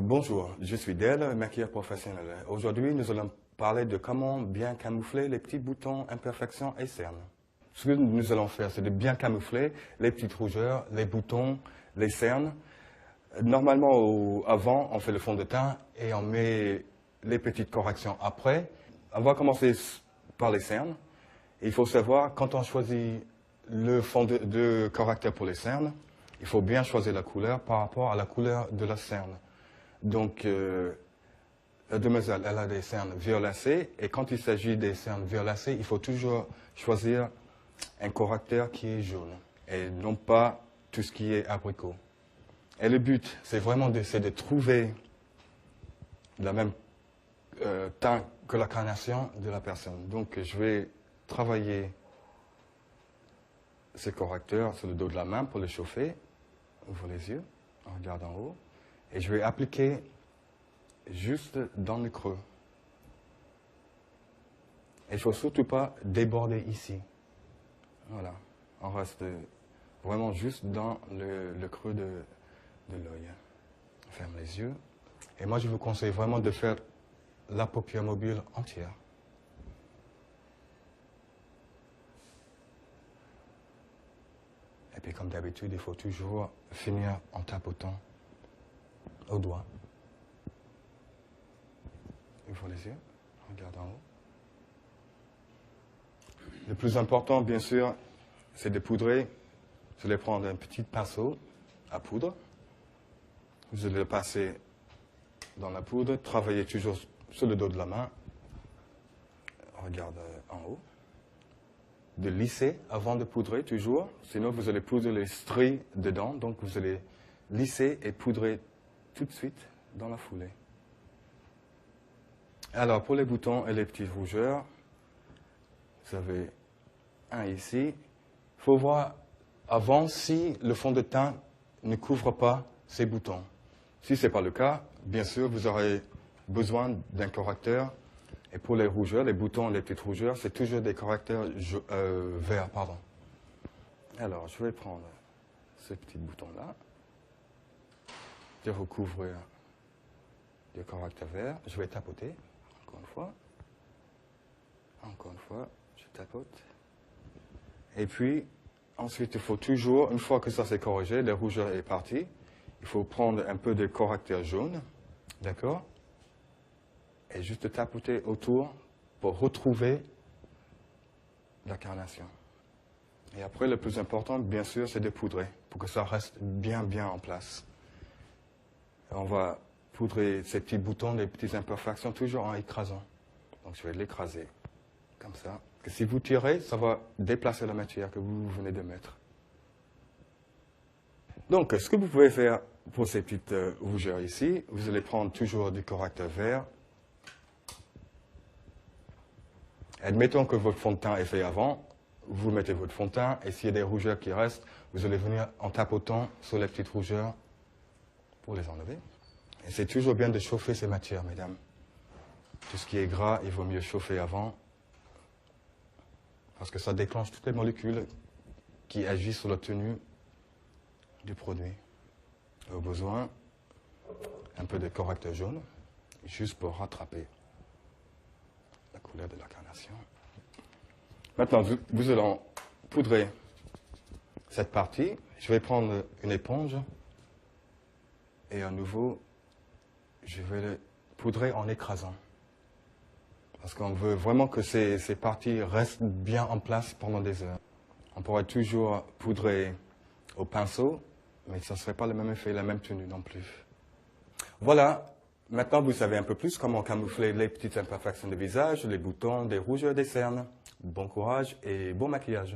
Bonjour, je suis Del, maquilleur professionnel. Aujourd'hui, nous allons parler de comment bien camoufler les petits boutons, imperfections et cernes. Ce que nous allons faire, c'est de bien camoufler les petites rougeurs, les boutons, les cernes. Normalement, avant, on fait le fond de teint et on met les petites corrections après. On va commencer par les cernes. Il faut savoir, quand on choisit le fond de correcteur pour les cernes, il faut bien choisir la couleur par rapport à la couleur de la cerne. Donc, la demoiselle, elle a des cernes violacées, et quand il s'agit des cernes violacées, il faut toujours choisir un correcteur qui est jaune, et non pas tout ce qui est abricot. Et le but, c'est vraiment de trouver le même teint que la carnation de la personne. Donc, je vais travailler ces correcteurs sur le dos de la main pour les chauffer. Ouvre les yeux, on regarde en haut. Et je vais appliquer juste dans le creux. Et il ne faut surtout pas déborder ici. Voilà. On reste vraiment juste dans le creux de l'œil. On ferme les yeux. Et moi, je vous conseille vraiment de faire la paupière mobile entière. Et puis, comme d'habitude, il faut toujours finir en tapotant au doigt. Ouvre les yeux, regarde en haut. Le plus important, bien sûr, c'est de poudrer. Vous allez prendre un petit pinceau à poudre. Vous allez le passer dans la poudre, travailler toujours sur le dos de la main. Regarde en haut. De lisser avant de poudrer, toujours. Sinon, vous allez poudrer les stries dedans. Donc, vous allez lisser et poudrer tout de suite dans la foulée. Alors, pour les boutons et les petites rougeurs, vous avez un ici. Il faut voir avant si le fond de teint ne couvre pas ces boutons. Si ce n'est pas le cas, bien sûr, vous aurez besoin d'un correcteur. Et pour les rougeurs, les boutons et les petites rougeurs, c'est toujours des correcteurs verts, pardon. Alors, je vais prendre ce petit bouton-là. Je vais recouvrir le correcteur vert. Je vais tapoter, encore une fois. Encore une fois, je tapote. Et puis, ensuite, il faut toujours, une fois que ça s'est corrigé, le rougeur est parti, il faut prendre un peu de correcteur jaune, d'accord? Et juste tapoter autour pour retrouver la carnation. Et après, le plus important, bien sûr, c'est de poudrer pour que ça reste bien en place. Et on va poudrer ces petits boutons, les petites imperfections, toujours en écrasant. Donc, je vais l'écraser comme ça. Et si vous tirez, ça va déplacer la matière que vous venez de mettre. Donc, ce que vous pouvez faire pour ces petites rougeurs ici, vous allez prendre toujours du correcteur vert. Admettons que votre fond de teint est fait avant, vous mettez votre fond de teint, et s'il y a des rougeurs qui restent, vous allez venir en tapotant sur les petites rougeurs pour les enlever. Et c'est toujours bien de chauffer ces matières, mesdames. Tout ce qui est gras, il vaut mieux chauffer avant, parce que ça déclenche toutes les molécules qui agissent sur la tenue du produit. Au besoin, un peu de correcteur jaune, juste pour rattraper la couleur de la carnation. Maintenant, vous allez poudrer cette partie. Je vais prendre une éponge et à nouveau, je vais le poudrer en écrasant. Parce qu'on veut vraiment que ces parties restent bien en place pendant des heures. On pourrait toujours poudrer au pinceau, mais ça ne serait pas le même effet, la même tenue non plus. Voilà. Maintenant, vous savez un peu plus comment camoufler les petites imperfections de visage, les boutons, des rougeurs, des cernes. Bon courage et bon maquillage.